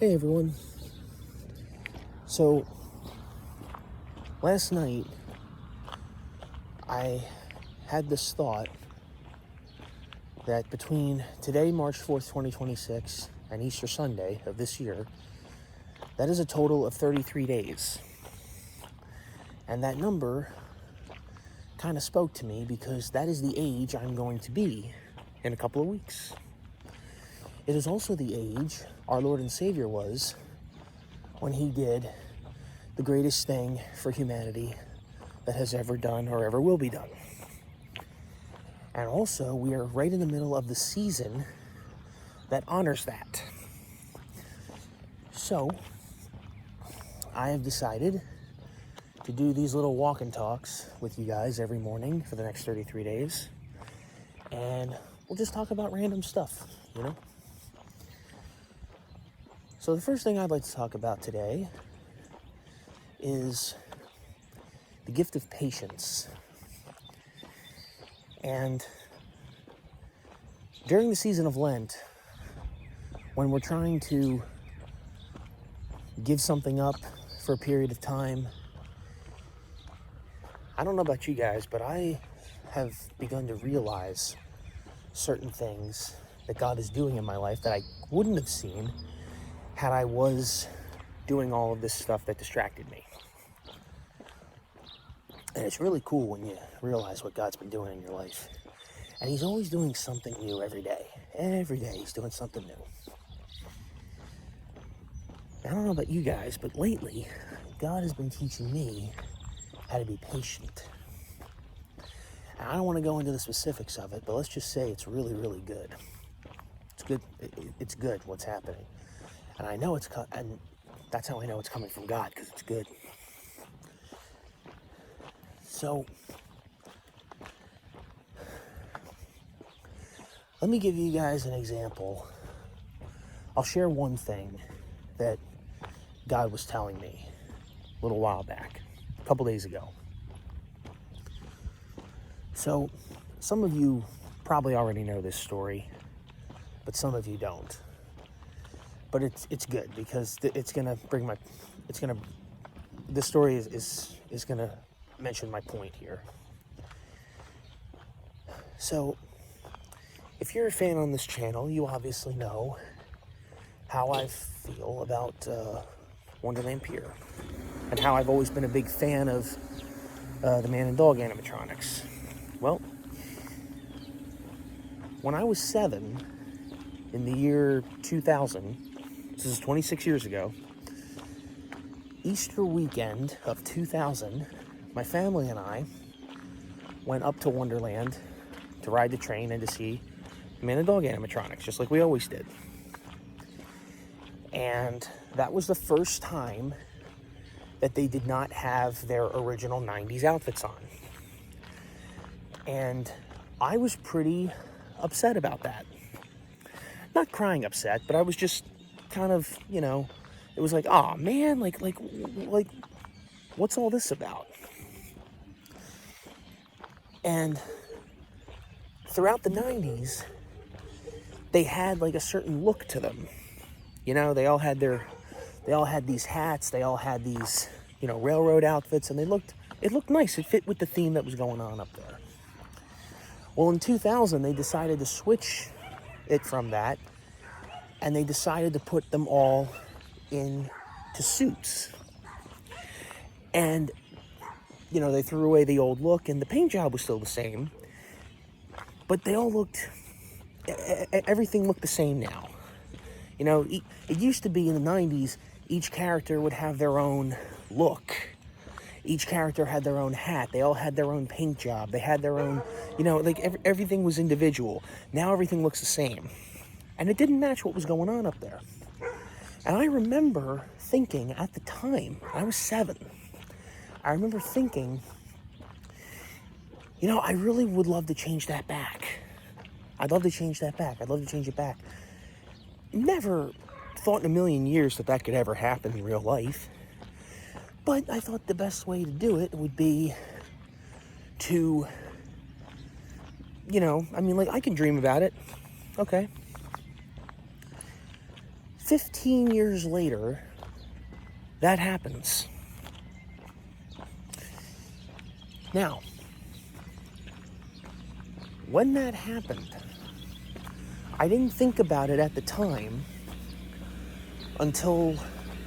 Hey everyone. So, last night I had this thought that between today, March 4th, 2026, and Easter Sunday of this year, that is a total of 33 days. And that number kind of spoke to me because that is the age I'm going to be in a couple of weeks. It is also the age our Lord and Savior was when he did the greatest thing for humanity that has ever done or ever will be done. And also, we are right in the middle of the season that honors that. So, I have decided to do these little walk and talks with you guys every morning for the next 33 days. And we'll just talk about random stuff, you know? So the first thing I'd like to talk about today is the gift of patience. And during the season of Lent, when we're trying to give something up for a period of time, I don't know about you guys, but I have begun to realize certain things that God is doing in my life that I wouldn't have seen had I was doing all of this stuff that distracted me. And it's really cool when you realize what God's been doing in your life. And he's always doing something new every day. Every day he's doing something new. I don't know about you guys, but lately, God has been teaching me how to be patient. And I don't want to go into the specifics of it, but let's just say it's really, really good. It's good. It's good what's happening. And I know and that's how I know it's coming from God, because it's good. So, let me give you guys an example. I'll share one thing that God was telling me a little while back, a couple days ago. So, some of you probably already know this story, but some of you don't. But it's good because it's gonna this story is gonna mention my point here. So, if you're a fan on this channel, you obviously know how I feel about Wonderland Pier and how I've always been a big fan of the man and dog animatronics. Well, when I was 7, in the year 2000, this is 26 years ago, Easter weekend of 2000, my family and I went up to Wonderland to ride the train and to see man and dog animatronics, just like we always did. And that was the first time that they did not have their original 90s outfits on. And I was pretty upset about that. Not crying upset, but I was just kind of, it was like, oh man, like, what's all this about? And throughout the 90s, they had like a certain look to them. They all had these hats, they all had these, railroad outfits, and it looked nice. It fit with the theme that was going on up there. Well, in 2000, they decided to switch it from that, and they decided to put them all into suits. And, they threw away the old look, and the paint job was still the same, but everything looked the same now. It used to be in the 90s, each character would have their own look. Each character had their own hat. They all had their own paint job. They had their own, everything was individual. Now everything looks the same. And it didn't match what was going on up there. And I remember thinking at the time, I was 7, I remember thinking, I really would love to change that back. I'd love to change that back. I'd love to change it back. Never thought in a million years that could ever happen in real life. But I thought the best way to do it would be to, I can dream about it. Okay. 15 years later, that happens. Now, when that happened, I didn't think about it at the time until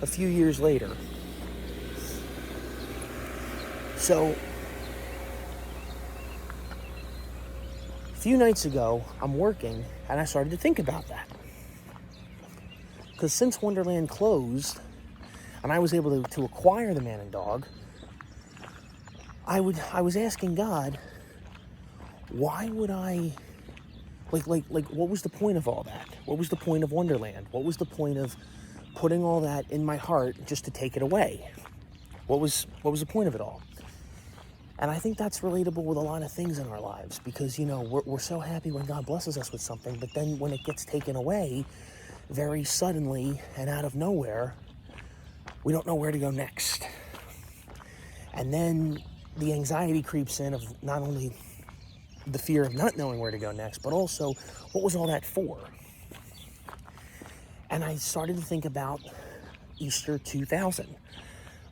a few years later. So, a few nights ago, I'm working, and I started to think about that. Because since Wonderland closed, and I was able to acquire the man and dog, I was asking God, why would I, like, what was the point of all that? What was the point of Wonderland? What was the point of putting all that in my heart just to take it away? What was the point of it all? And I think that's relatable with a lot of things in our lives, because, you know, we're so happy when God blesses us with something, but then when it gets taken away very suddenly and out of nowhere, we don't know where to go next. And then the anxiety creeps in of not only the fear of not knowing where to go next, but also, what was all that for? And I started to think about Easter 2000,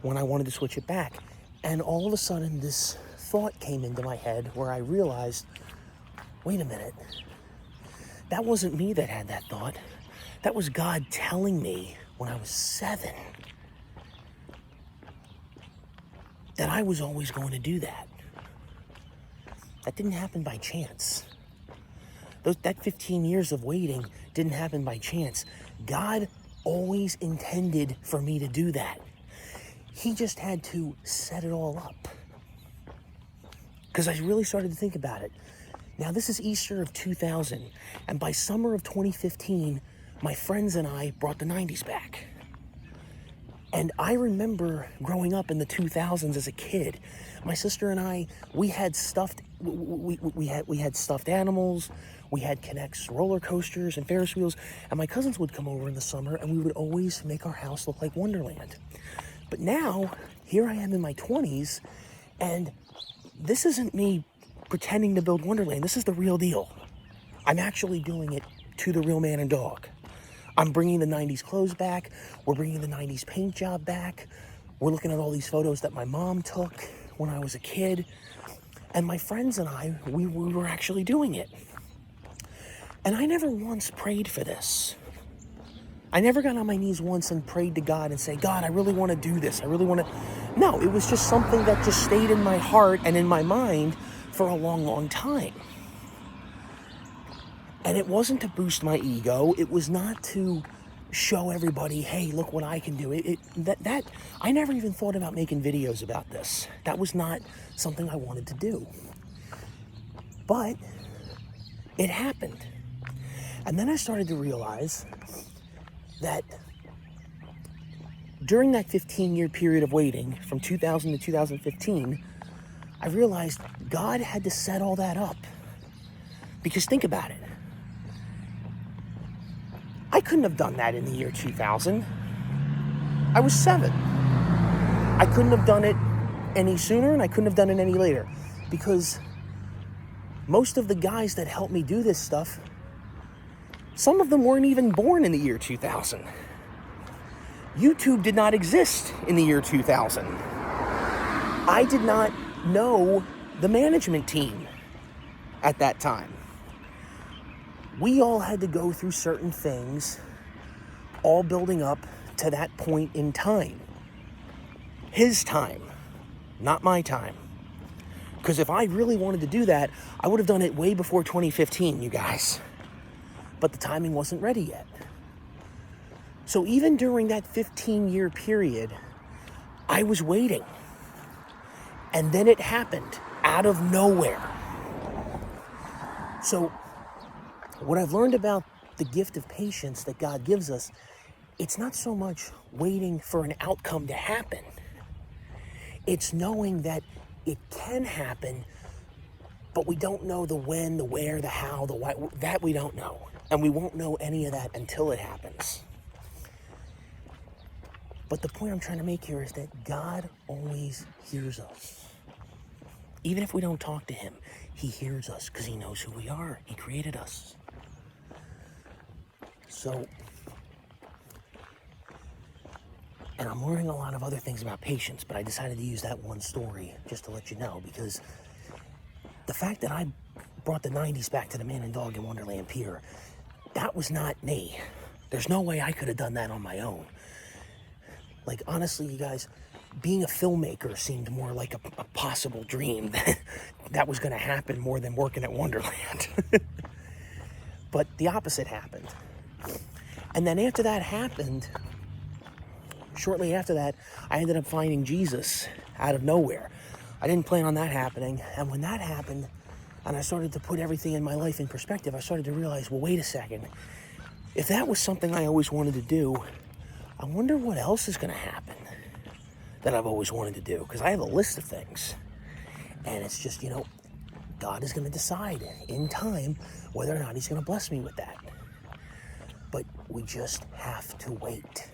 when I wanted to switch it back. And all of a sudden, this thought came into my head where I realized, wait a minute, that wasn't me that had that thought. That was God telling me when I was 7 that I was always going to do that. That didn't happen by chance. That 15 years of waiting didn't happen by chance. God always intended for me to do that. He just had to set it all up. Because I really started to think about it. Now, this is Easter of 2000, and by summer of 2015, my friends and I brought the 90s back. And I remember growing up in the 2000s as a kid. My sister and I, we had stuffed animals, we had K'NEX roller coasters and Ferris wheels, and my cousins would come over in the summer, and we would always make our house look like Wonderland. But now, here I am in my 20s, and this isn't me pretending to build Wonderland. This is the real deal. I'm actually doing it to the real man and dog. I'm bringing the 90s clothes back. We're bringing the 90s paint job back. We're looking at all these photos that my mom took when I was a kid. And my friends and I, we were actually doing it. And I never once prayed for this. I never got on my knees once and prayed to God and say, God, I really want to do this. I really want to... No, it was just something that just stayed in my heart and in my mind for a long, long time. And it wasn't to boost my ego. It was not to show everybody, hey, look what I can do. I never even thought about making videos about this. That was not something I wanted to do. But it happened. And then I started to realize that during that 15-year period of waiting, from 2000 to 2015, I realized God had to set all that up. Because think about it. I couldn't have done that in the year 2000. I was 7. I couldn't have done it any sooner, and I couldn't have done it any later. Because most of the guys that helped me do this stuff, some of them weren't even born in the year 2000. YouTube did not exist in the year 2000. I did not know the management team at that time. We all had to go through certain things, all building up to that point in time. His time, not my time. Because if I really wanted to do that, I would have done it way before 2015, you guys. But the timing wasn't ready yet. So even during that 15-year period, I was waiting. And then it happened out of nowhere. So what I've learned about the gift of patience that God gives us, it's not so much waiting for an outcome to happen. It's knowing that it can happen, but we don't know the when, the where, the how, the why. That we don't know. And we won't know any of that until it happens. But the point I'm trying to make here is that God always hears us. Even if we don't talk to him, he hears us because he knows who we are. He created us. So And I'm learning a lot of other things about patience, but I decided to use that one story just to let you know, because the fact that I brought the 90s back to the Man and Dog in Wonderland Pier, that was not me. There's no way I could have done that on my own. Like, honestly, you guys, being a filmmaker seemed more like a possible dream that was going to happen more than working at Wonderland. But the opposite happened. And then after that happened, shortly after that, I ended up finding Jesus out of nowhere. I didn't plan on that happening. And when that happened, and I started to put everything in my life in perspective, I started to realize, well, wait a second. If that was something I always wanted to do, I wonder what else is going to happen that I've always wanted to do. Because I have a list of things. And it's just, God is going to decide in time whether or not he's going to bless me with that. But we just have to wait.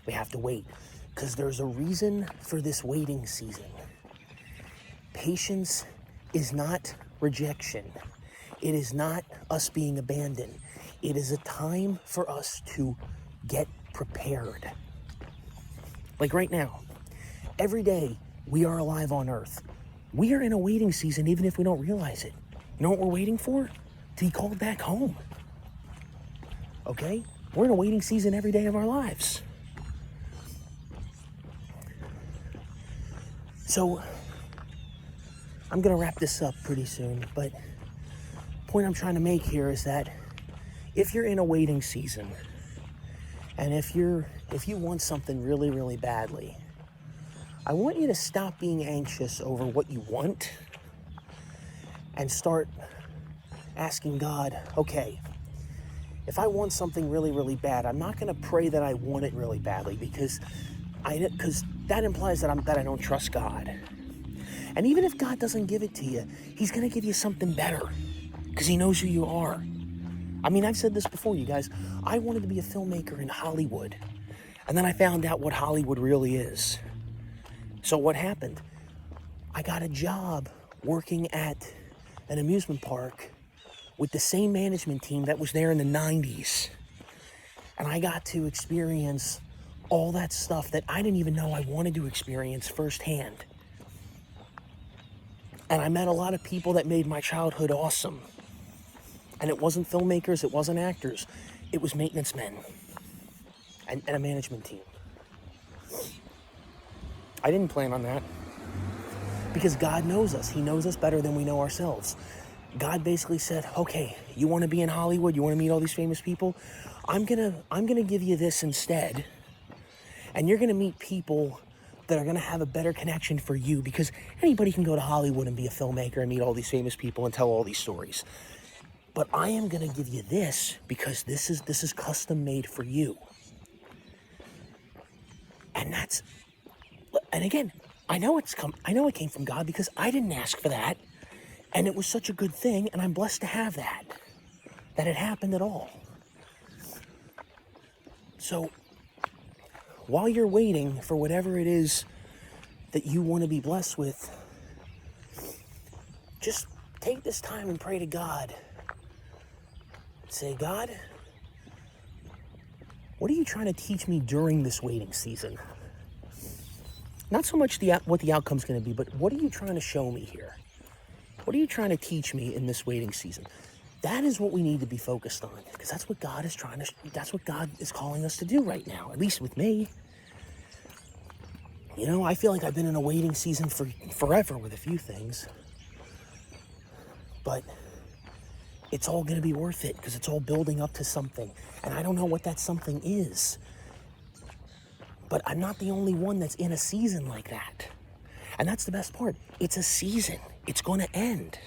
We have to wait, because there's a reason for this waiting season. Patience is not rejection. It is not us being abandoned. It is a time for us to get prepared. Like right now, every day we are alive on earth. We are in a waiting season even if we don't realize it. You know what we're waiting for? To be called back home. Okay? We're in a waiting season every day of our lives. So, I'm going to wrap this up pretty soon, but the point I'm trying to make here is that if you're in a waiting season, and if you want something really, really badly, I want you to stop being anxious over what you want and start asking God, okay, if I want something really, really bad, I'm not going to pray that I want it really badly, because that implies that I don't trust God. And even if God doesn't give it to you, he's going to give you something better, because he knows who you are. I mean, I've said this before, you guys. I wanted to be a filmmaker in Hollywood, and then I found out what Hollywood really is. So what happened? I got a job working at an amusement park with the same management team that was there in the 90s. And I got to experience all that stuff that I didn't even know I wanted to experience firsthand. And I met a lot of people that made my childhood awesome. And it wasn't filmmakers, it wasn't actors. It was maintenance men and a management team. I didn't plan on that, because God knows us. He knows us better than we know ourselves. God basically said, okay, you want to be in Hollywood? You want to meet all these famous people? I'm gonna give you this instead. And you're gonna meet people that are gonna have a better connection for you, because anybody can go to Hollywood and be a filmmaker and meet all these famous people and tell all these stories. But I am gonna give you this because this is custom made for you. And again, I know it came from God, because I didn't ask for that. And it was such a good thing, and I'm blessed to have that it happened at all. So, while you're waiting for whatever it is that you want to be blessed with, just take this time and pray to God. Say, God, what are you trying to teach me during this waiting season? Not so much what the outcome's going to be, but what are you trying to show me here? What are you trying to teach me in this waiting season? That is what we need to be focused on, because that's what God is calling us to do right now, at least with me. I feel like I've been in a waiting season for forever with a few things. But it's all going to be worth it, because it's all building up to something. And I don't know what that something is. But I'm not the only one that's in a season like that. And that's the best part. It's a season. It's going to end.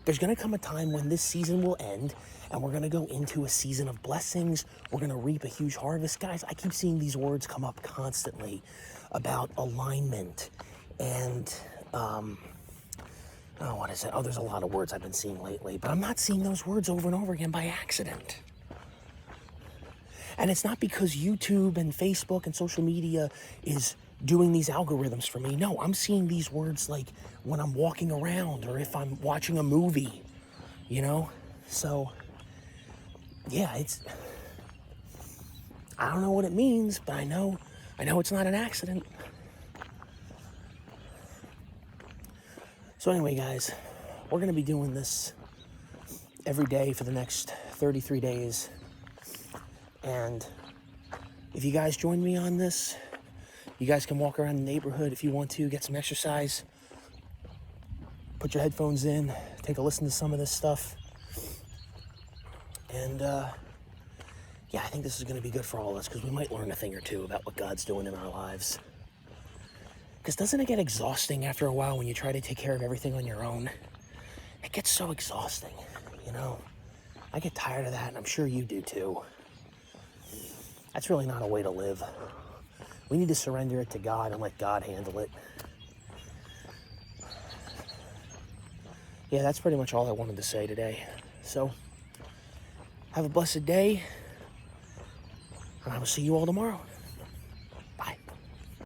There's going to come a time when this season will end, and we're going to go into a season of blessings. We're going to reap a huge harvest. Guys, I keep seeing these words come up constantly about alignment and, what is it? Oh, there's a lot of words I've been seeing lately, but I'm not seeing those words over and over again by accident. And it's not because YouTube and Facebook and social media is doing these algorithms for me. No, I'm seeing these words like when I'm walking around or if I'm watching a movie, So, yeah, I don't know what it means, but I know it's not an accident. So anyway, guys, we're going to be doing this every day for the next 33 days. And if you guys join me on this, you guys can walk around the neighborhood if you want to, get some exercise, put your headphones in, take a listen to some of this stuff. And yeah, I think this is going to be good for all of us, because we might learn a thing or two about what God's doing in our lives. Because doesn't it get exhausting after a while when you try to take care of everything on your own? It gets so exhausting, you know? I get tired of that, and I'm sure you do too. That's really not a way to live. We need to surrender it to God and let God handle it. Yeah, that's pretty much all I wanted to say today. So, have a blessed day, and I will see you all tomorrow.